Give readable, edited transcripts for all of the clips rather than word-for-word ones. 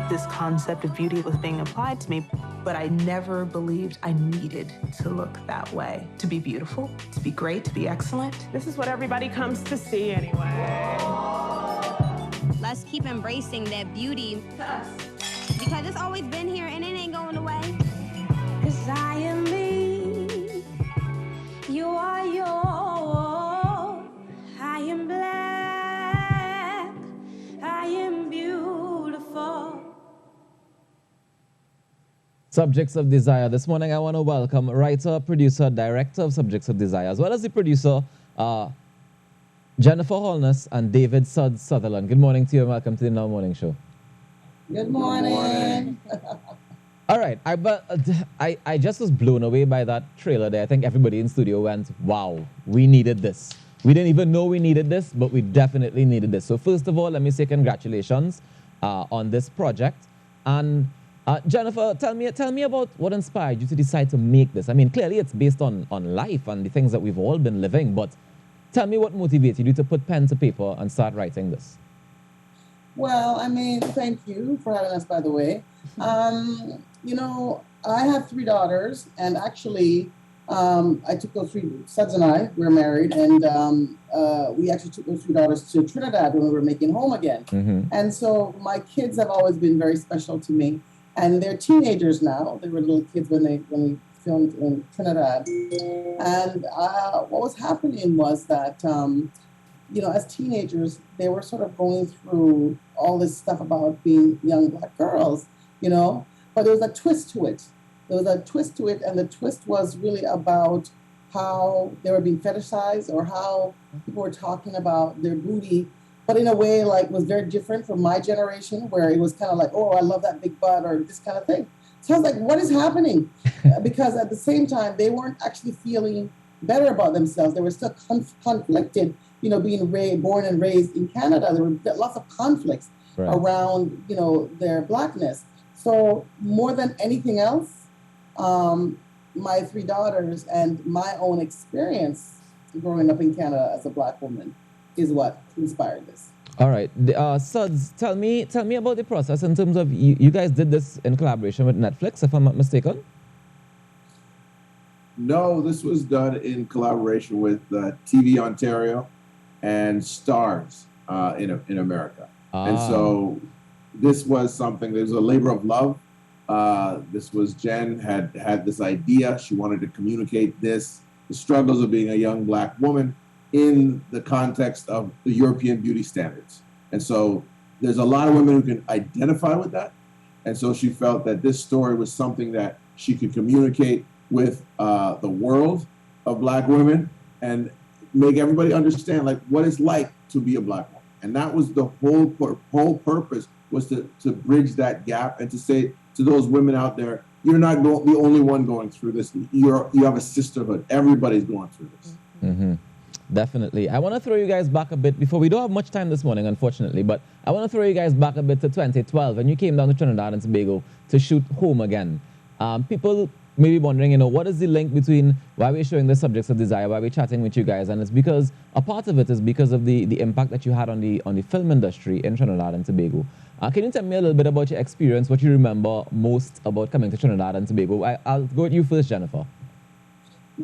this concept of beauty was being applied to me, but I never believed I needed to look that way. To be beautiful, to be great, to be excellent. This is what everybody comes to see anyway. Let's keep embracing that beauty because it's always been here and it ain't going away. 'Cause I am me, you are yours, I am black, I am beautiful. Subjects of Desire. This morning I want to welcome writer, producer, director of Subjects of Desire, as well as the producer, Jennifer Holness and David Sudz Sutherland. Good morning to you and welcome to the Now Morning Show. Good morning. All right, I just was blown away by that trailer there. I think everybody in studio went, wow, we needed this. We didn't even know we needed this, but we definitely needed this. So first of all, let me say congratulations on this project. And Jennifer, tell me about what inspired you to decide to make this. I mean, clearly it's based on life and the things that we've all been living, but tell me what motivated you to put pen to paper and start writing this. Well, I mean, thank you for having us, by the way. You know, I have 3 daughters, and actually, I took those 3, Sudz and I, we're married, and we actually took those 3 daughters to Trinidad when we were making Home Again. Mm-hmm. And so my kids have always been very special to me, and they're teenagers now. They were little kids when we filmed in Trinidad. And what was happening was that, you know, as teenagers, they were sort of going through all this stuff about being young Black girls, you know, but there was a twist to it. There was a twist to it, and the twist was really about how they were being fetishized or how people were talking about their booty, but in a way like was very different from my generation, where it was kind of like, oh, I love that big butt or this kind of thing. So I was like, what is happening? Because at the same time, they weren't actually feeling better about themselves. They were still conflicted, you know, being born and raised in Canada. There were lots of conflicts around, you know, their Blackness. So more than anything else, my 3 daughters and my own experience growing up in Canada as a Black woman is what inspired this. All right, Sudz, tell me about the process in terms of you guys did this in collaboration with Netflix, if I'm not mistaken. No, this was done in collaboration with TV Ontario and Stars in America. And so this was something, there was a labor of love. This was Jen had this idea. She wanted to communicate the struggles of being a young Black woman in the context of the European beauty standards. And so there's a lot of women who can identify with that. And so she felt that this story was something that she could communicate with the world of Black women and make everybody understand like what it's like to be a Black woman. And that was the whole purpose, was to bridge that gap and to say to those women out there, you're not the only one going through this. You have a sisterhood. Everybody's going through this. Mm-hmm. Definitely. I want to throw you guys back a bit before. We don't have much time this morning, unfortunately, but I want to throw you guys back a bit to 2012 when you came down to Trinidad and Tobago to shoot Home Again. People may be wondering, you know, what is the link between why we're showing the Subjects of Desire, why we're chatting with you guys, and it's because a part of it is because of the impact that you had on the film industry in Trinidad and Tobago. Can you tell me a little bit about your experience, what you remember most about coming to Trinidad and Tobago? I'll go with you first, Jennifer.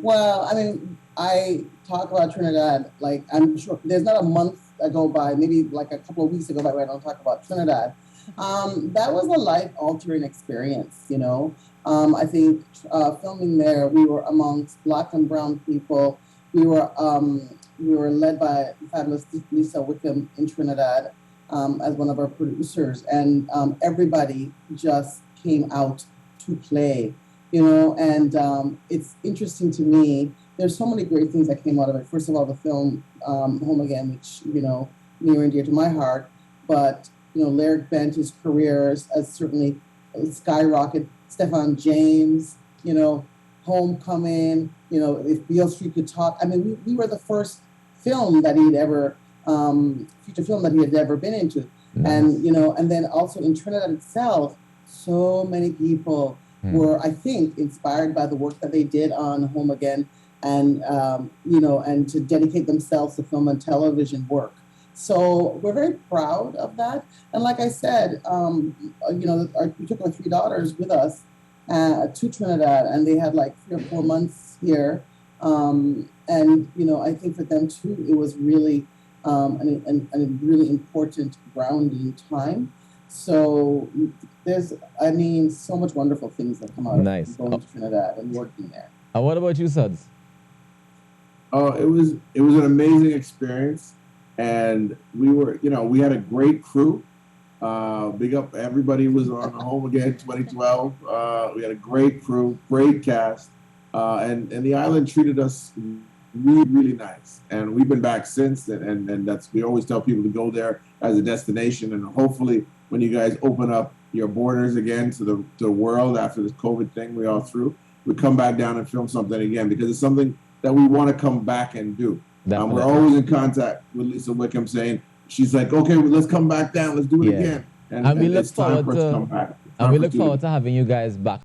Well, I mean, I talk about Trinidad, like I'm sure there's not a month that go by, maybe like a couple of weeks ago by where I don't talk about Trinidad. That was a life-altering experience, you know. I think filming there, we were amongst Black and brown people. We were led by fabulous Lisa Wickham in Trinidad as one of our producers, and everybody just came out to play, you know. And it's interesting to me. There's so many great things that came out of it. First of all, the film Home Again, which, you know, near and dear to my heart. But, you know, Lyric Bent, his career has certainly skyrocketed. Stephan James, you know, Homecoming, you know, If Beale Street Could Talk. I mean, we were the first film that he'd ever, feature film that he had ever been into. Nice. And, you know, and then also in Trinidad itself, so many people were, I think, inspired by the work that they did on Home Again. And, you know, and to dedicate themselves to film and television work. So we're very proud of that. And like I said, we took our 3 daughters with us to Trinidad, and they had like 3 or 4 months here. And I think for them too, it was really a really important grounding time. So there's, so much wonderful things that come out of going to Trinidad and working there. And what about you, Sudz? Oh, it was an amazing experience. And we had a great crew. Big up, everybody was on Home Again 2012. We had a great crew, great cast. And the island treated us really, really nice. And we've been back since, and we always tell people to go there as a destination. And hopefully when you guys open up your borders again to the world after this COVID thing we all through, we come back down and film something again, because it's something that we want to come back and do. We're always in contact with Lisa Wickham, saying, she's like, okay, well, let's come back down, let's do it again. And we look forward to having you guys back